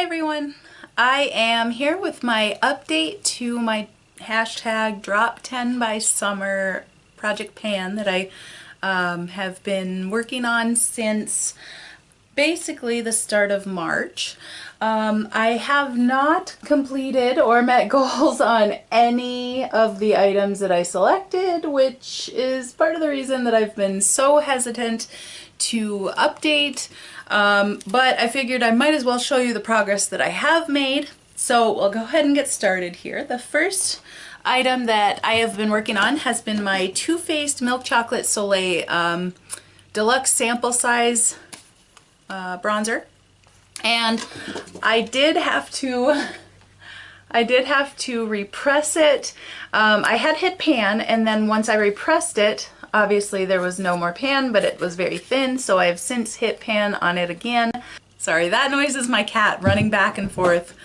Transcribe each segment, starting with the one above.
Hi everyone! I am here with my update to my hashtag Drop 10 by Summer project pan that I have been working on since basically the start of March. I have not completed or met goals on any of the items that I selected, which is part of the reason that I've been so hesitant to update. But I figured I might as well show you the progress that I have made. So we'll go ahead and get started here. The first item that I have been working on has been my Too Faced Milk Chocolate Soleil Deluxe Sample Size bronzer. And I did have to repress it. I had hit pan, and then once I repressed it, obviously there was no more pan, but it was very thin, so I have since hit pan on it again. Sorry, that noise is my cat running back and forth.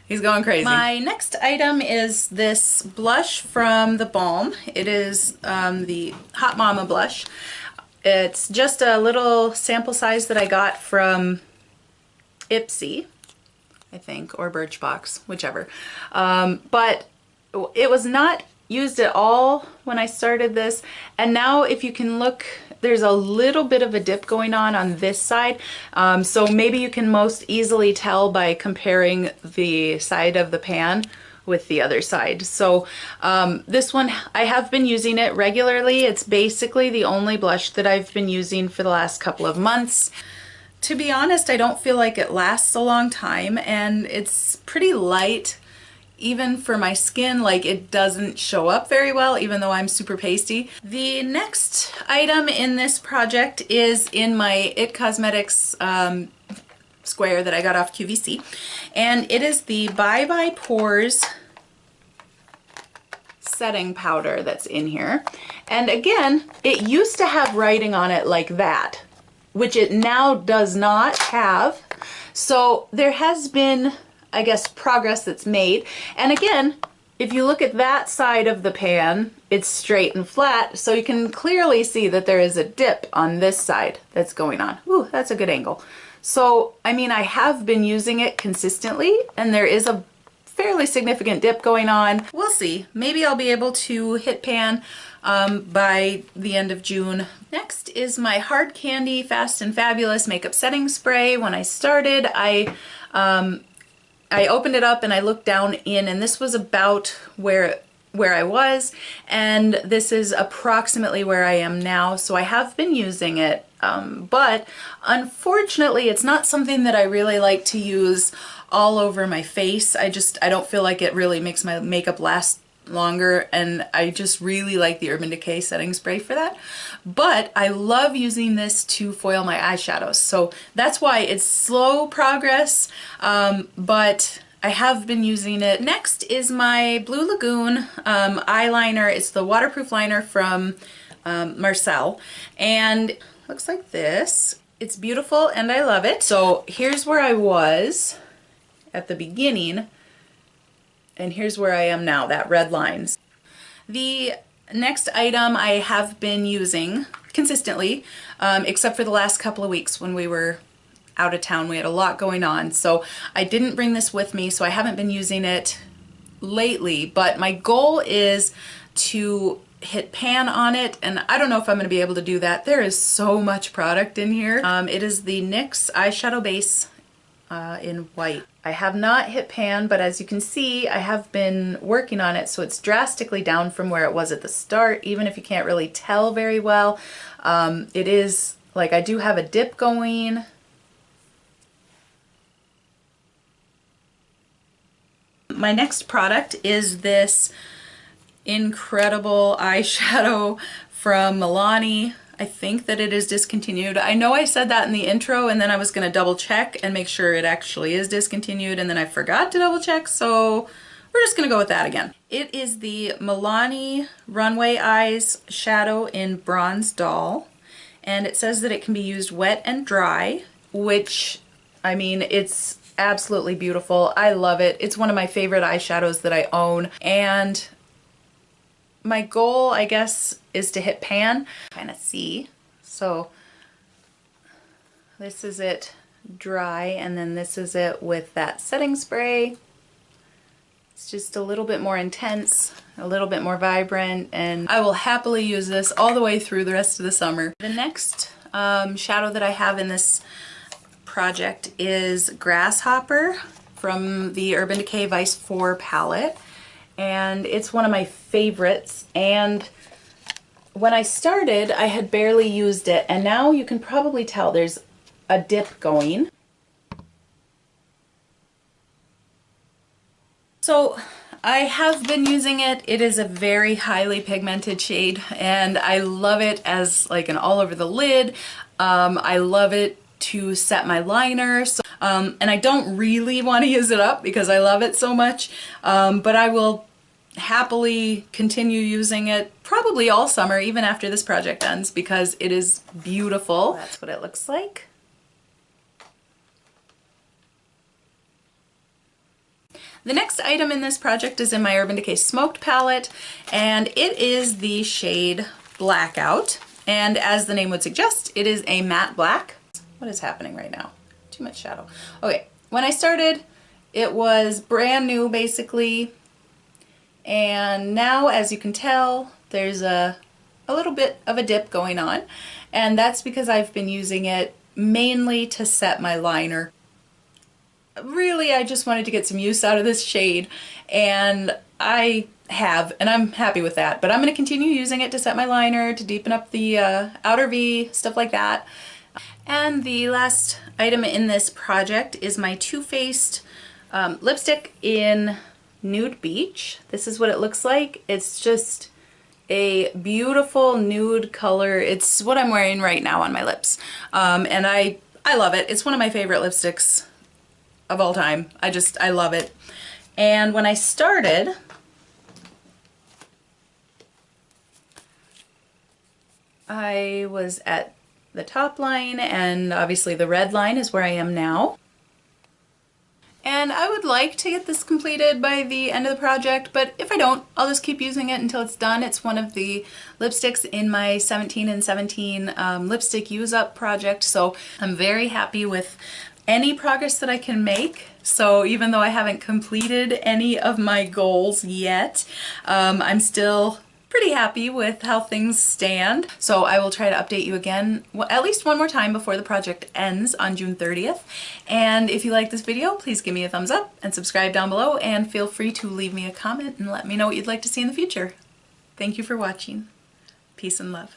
He's going crazy. My next item is this blush from The Balm. It is the Hot Mama blush. It's just a little sample size that I got from Ipsy, I think, or Birchbox, whichever. But it was not used at all when I started this, and now if you can look, there's a little bit of a dip going on this side, so maybe you can most easily tell by comparing the side of the pan with the other side. So this one, I have been using it regularly. It's basically the only blush that I've been using for the last couple of months. To be honest, I don't feel like it lasts a long time, and it's pretty light. Even for my skin, like, it doesn't show up very well, even though I'm super pasty. The next item in this project is in my IT Cosmetics square that I got off QVC, and it is the Bye Bye Pores setting powder that's in here. And again, it used to have writing on it like that, which it now does not have. So there has been, I guess, progress that's made. And again, if you look at that side of the pan, it's straight and flat, so you can clearly see that there is a dip on this side that's going on. Ooh, that's a good angle. So, I mean, I have been using it consistently, and there is a fairly significant dip going on. We'll see. Maybe I'll be able to hit pan by the end of June. Next is my Hard Candy Fast and Fabulous Makeup Setting Spray. When I started, I opened it up and I looked down in, and this was about where I was, and this is approximately where I am now. So I have been using it, but unfortunately it's not something that I really like to use all over my face. I don't feel like it really makes my makeup last longer, and I just really like the Urban Decay setting spray for that. But I love using this to foil my eyeshadows, so that's why it's slow progress, but I have been using it. Next is my Blue Lagoon eyeliner. It's the waterproof liner from Marcel, and it looks like this. It's beautiful and I love it. So here's where I was at the beginning, and here's where I am now, that red lines. The next item I have been using consistently, except for the last couple of weeks when we were out of town. We had a lot going on, so I didn't bring this with me, so I haven't been using it lately, but my goal is to hit pan on it, and I don't know if I'm going to be able to do that. There is so much product in here. It is the NYX eyeshadow base in white. I have not hit pan, but as you can see, I have been working on it, so it's drastically down from where it was at the start, even if you can't really tell very well. It is, like, I do have a dip going. My next product is this incredible eyeshadow from Milani. I think that it is discontinued. I know I said that in the intro, and then I was going to double check and make sure it actually is discontinued, and then I forgot to double check, so we're just going to go with that again. It is the Milani Runway Eyes Shadow in Bronze Doll, and it says that it can be used wet and dry, which, I mean, it's absolutely beautiful. I love it. It's one of my favorite eyeshadows that I own, and my goal, I guess, is to hit pan. Kind of see. So this is it dry, and then this is it with that setting spray. It's just a little bit more intense, a little bit more vibrant, and I will happily use this all the way through the rest of the summer. The next shadow that I have in this project is Grasshopper from the Urban Decay Vice 4 palette, and it's one of my favorites. And when I started, I had barely used it, and now you can probably tell there's a dip going. So I have been using it. It is a very highly pigmented shade, and I love it as like an all over the lid. I love it to set my liner. So, and I don't really want to use it up because I love it so much, but I will happily continue using it probably all summer, even after this project ends, because it is beautiful. That's what it looks like. The next item in this project is in my Urban Decay Smoked palette, and it is the shade Blackout. And as the name would suggest, it is a matte black. What is happening right now? Too much shadow. Okay, when I started, it was brand new basically, and now, as you can tell, there's a little bit of a dip going on, and that's because I've been using it mainly to set my liner. Really, I just wanted to get some use out of this shade, and I have, and I'm happy with that. But I'm going to continue using it to set my liner, to deepen up the outer V, stuff like that. And the last item in this project is my Too Faced lipstick in Nude Beach. This is what it looks like. It's just a beautiful nude color. It's what I'm wearing right now on my lips. And I love it. It's one of my favorite lipsticks of all time. I love it. And when I started, I was at the top line, and obviously the red line is where I am now. And I would like to get this completed by the end of the project, but if I don't, I'll just keep using it until it's done. It's one of the lipsticks in my 17 and 17 lipstick use up project, so I'm very happy with any progress that I can make. So even though I haven't completed any of my goals yet, I'm still pretty happy with how things stand. So I will try to update you again at least one more time before the project ends on June 30th. And if you like this video, please give me a thumbs up and subscribe down below, and feel free to leave me a comment and let me know what you'd like to see in the future. Thank you for watching. Peace and love.